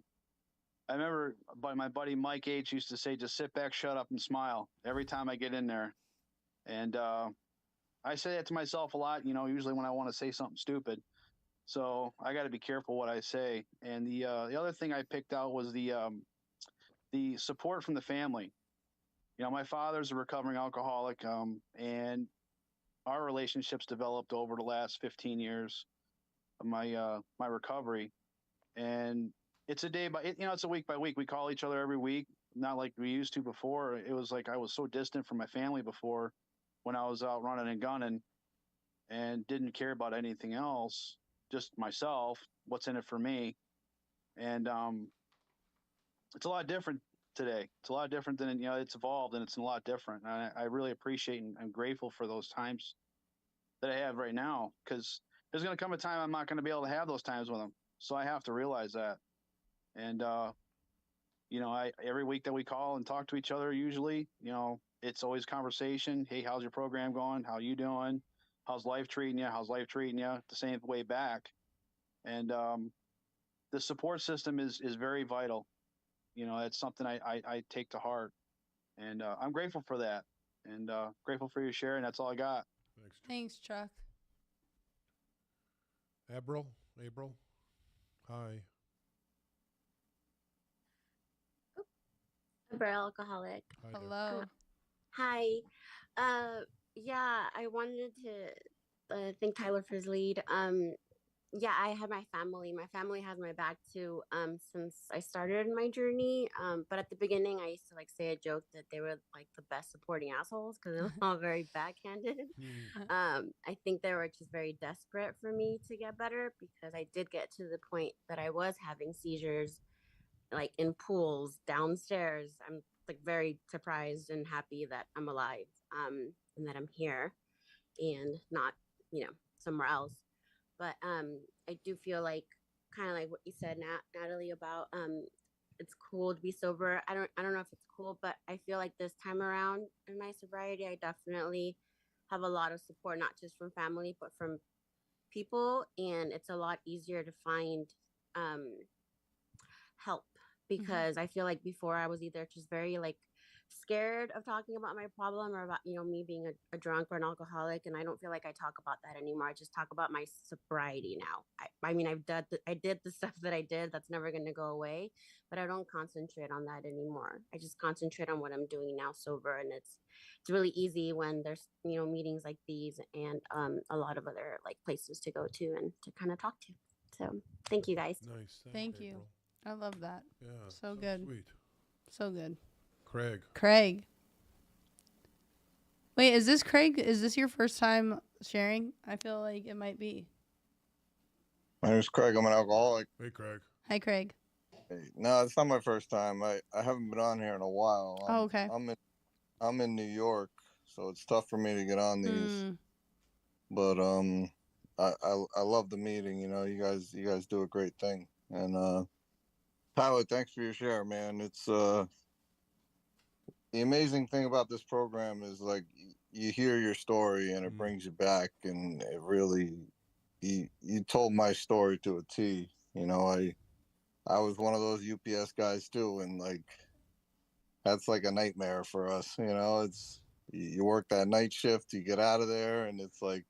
remember my buddy Mike H used to say, just sit back, shut up, and smile every time I get in there. And I say that to myself a lot, usually when I want to say something stupid. So I got to be careful what I say. And the other thing I picked out was the support from the family. My father's a recovering alcoholic, and our relationships developed over the last 15 years of my recovery. And it's it's a week by week. We call each other every week, not like we used to before. It was like I was so distant from my family before when I was out running and gunning and didn't care about anything else, just myself, what's in it for me. And it's a lot different today. It's a lot different than, it's evolved, and it's a lot different. And I really appreciate and I'm grateful for those times that I have right now, because there's going to come a time I'm not going to be able to have those times with them. So I have to realize that. And, every week that we call and talk to each other, usually, it's always conversation. Hey, how's your program going? How you doing? How's life treating you? How's life treating you? The same way back. And the support system is very vital. It's something I take to heart. And I'm grateful for that. And grateful for your share. And that's all I got. Thanks, Chuck. April. Hi. Super alcoholic. Hi there. Hello. Hi. Yeah, I wanted to thank Tyler for his lead. Yeah, I have my family. My family has my back too. Since I started my journey. But at the beginning, I used to say a joke that they were like the best supporting assholes because they were all very backhanded. I think they were just very desperate for me to get better because I did get to the point that I was having seizures, like in pools downstairs. I'm very surprised and happy that I'm alive, and that I'm here and not, somewhere else. But I do feel like kind of like what you said, Natalie, about it's cool to be sober. I don't know if it's cool, but I feel like this time around in my sobriety, I definitely have a lot of support, not just from family, but from people. And it's a lot easier to find help because I feel like before I was either just very scared of talking about my problem or about me being a drunk or an alcoholic, and I don't feel like I talk about that anymore. I just talk about my sobriety now. I mean, I did the stuff that I did that's never going to go away, but I don't concentrate on that anymore. I just concentrate on what I'm doing now sober, and it's really easy when there's meetings like these and a lot of other places to go to and to kind of talk to. So thank you guys. Nice. Thank you. April. I love that. Yeah. So good. Sweet. So good. Craig. Wait, is this Craig? Is this your first time sharing? I feel like it might be. My name's Craig. I'm an alcoholic. Hey, Craig. Hi, Craig. Hey, no, it's not my first time. I haven't been on here in a while. Okay. I'm in New York, so it's tough for me to get on these. But I love the meeting. You guys do a great thing. And Tyler, thanks for your share, man. It's the amazing thing about this program is you hear your story and it brings you back, and it really you told my story to a T. I was one of those UPS guys too, and that's a nightmare for us. It's you work that night shift, you get out of there, and it's we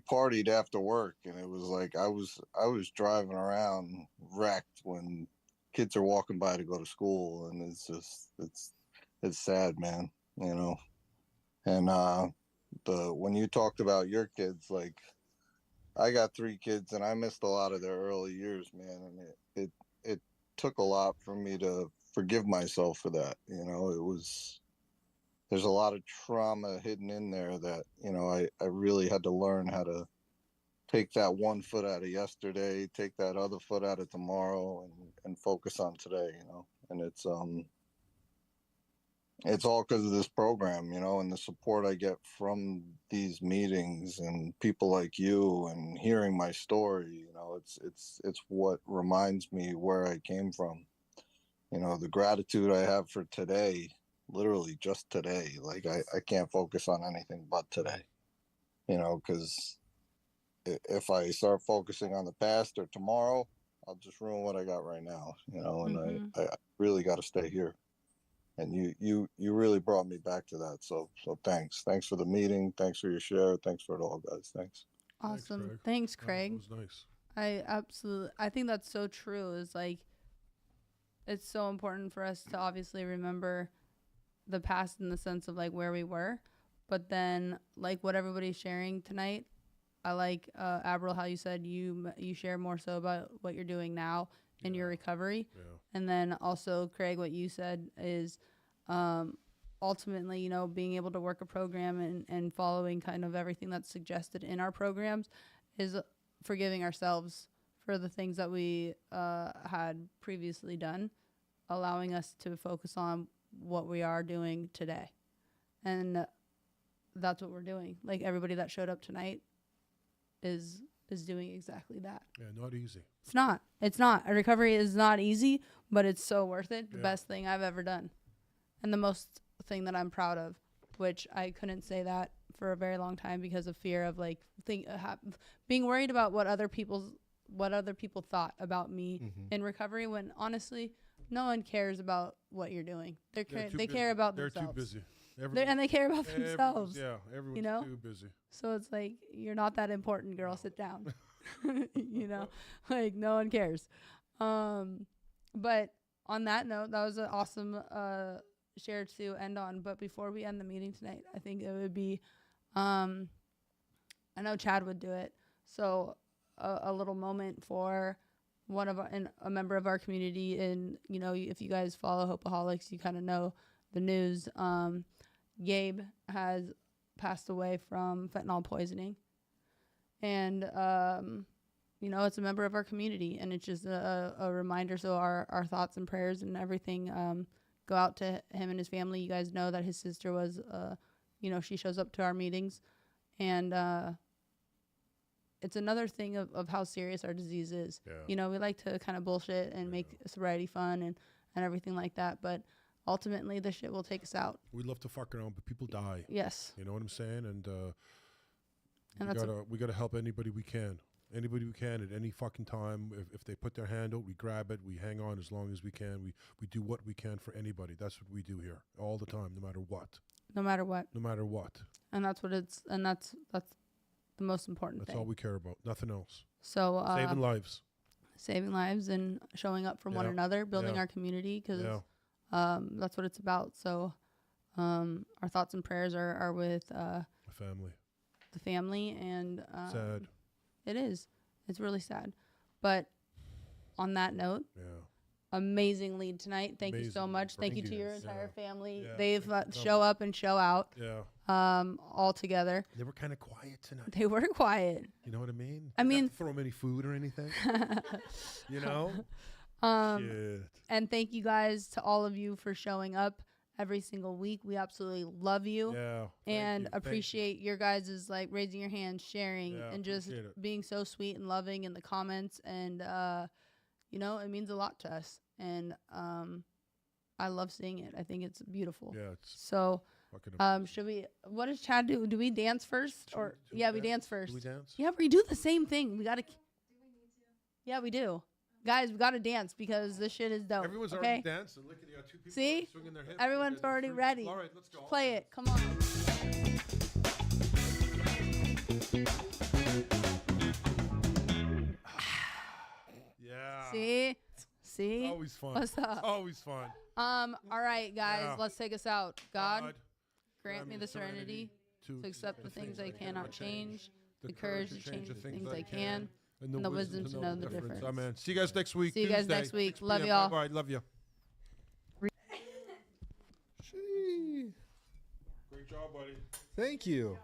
partied after work, and it was I was driving around wrecked when kids are walking by to go to school, and it's sad, man. And when you talked about your kids, I got 3 kids, and I missed a lot of their early years, man, and it took a lot for me to forgive myself for that. There's a lot of trauma hidden in there that I really had to learn how to take that one foot out of yesterday, take that other foot out of tomorrow, and focus on today. And it's all because of this program, you know, and the support I get from these meetings and people like you and hearing my story. You know, it's what reminds me where I came from. You know, the gratitude I have for today, literally just today. Like I can't focus on anything but today. You know, because if I start focusing on the past or tomorrow, I'll just ruin what I got right now. You know, and I really got to stay here. And you really brought me back to that. So thanks for the meeting. Thanks for your share. Thanks for it all, guys. Thanks. Awesome. Thanks, Craig. That was nice. I think that's so true. Is like, it's so important for us to obviously remember the past in the sense of like where we were, but then like what everybody's sharing tonight. I like Avril, how you said you share more so about what you're doing now in your recovery. Yeah. And then also, Craig, what you said is ultimately, you know, being able to work a program and following kind of everything that's suggested in our programs is forgiving ourselves for the things that we had previously done, allowing us to focus on what we are doing today. And that's what we're doing. Like everybody that showed up tonight is doing exactly that. Yeah, not easy. It's not. It's not. A recovery is not easy, but it's so worth it. The best thing I've ever done. And the most thing that I'm proud of, which I couldn't say that for a very long time because of fear of like being worried about what other people thought about me in recovery, when honestly, no one cares about what you're doing. They care about themselves. They're too busy. And they care about themselves. Yeah, everyone's you know? too busy. So it's like, you're not that important, girl. Sit down. You know, like no one cares. But on that note, that was an awesome share to end on. But before we end the meeting tonight, I think it would be, I know Chad would do it. So a little moment for a member of our community. And, you know, if you guys follow Hopeaholics, you kind of know the news. Gabe has passed away from fentanyl poisoning. And, you know, it's a member of our community, and it's just a reminder. So our thoughts and prayers and everything go out to him and his family. You guys know that his sister was, you know, she shows up to our meetings. And it's another thing of how serious our disease is. Yeah. You know, we like to kind of bullshit and make sobriety fun and everything like that. But ultimately, this shit will take us out. We love to fuck around, but people die. Yes. You know what I'm saying? And And we gotta help anybody we can. Anybody we can at any fucking time. If they put their hand out, we grab it. We hang on as long as we can. We do what we can for anybody. That's what we do here all the time, no matter what. No matter what. No matter what. And that's what it's. And that's the most important thing. That's all we care about. Nothing else. So saving lives. Saving lives and showing up for one another, building our community, because that's what it's about. So our thoughts and prayers are with the family. The family, and sad. It is. It's really sad. But on that note, amazing lead tonight. Thank you so much. Thank you to your entire family. They've show up and show out. All together. They were kind of quiet tonight. They were quiet. You know what I mean? I mean, not throw them any food or anything. You know. Shit. And thank you guys to all of you for showing up every single week. We absolutely love you. Yeah. And appreciate your guys' is like raising your hand, sharing, and just being so sweet and loving in the comments. And you know, it means a lot to us. And I love seeing it. I think it's beautiful. Yeah. It's so should we, what does Chad do? Do we dance first? We dance first. Do we dance? Yeah, we do the same thing. We gotta. Yeah, we do. Guys, we gotta dance because this shit is dope. Everyone's already dancing. Look at you got two people swinging their hips. Everyone's already ready. All right, let's go. Play it. Come on. Yeah. See? It's always fun. What's up? It's always fun. All right, guys, let's take us out. God, grant me the serenity to accept the things I cannot change, the courage to change the things I can, and the wisdom to know the difference. Amen. See you guys next week. See you guys next week. Love y'all. Bye. Love you. Great job, buddy. Thank you.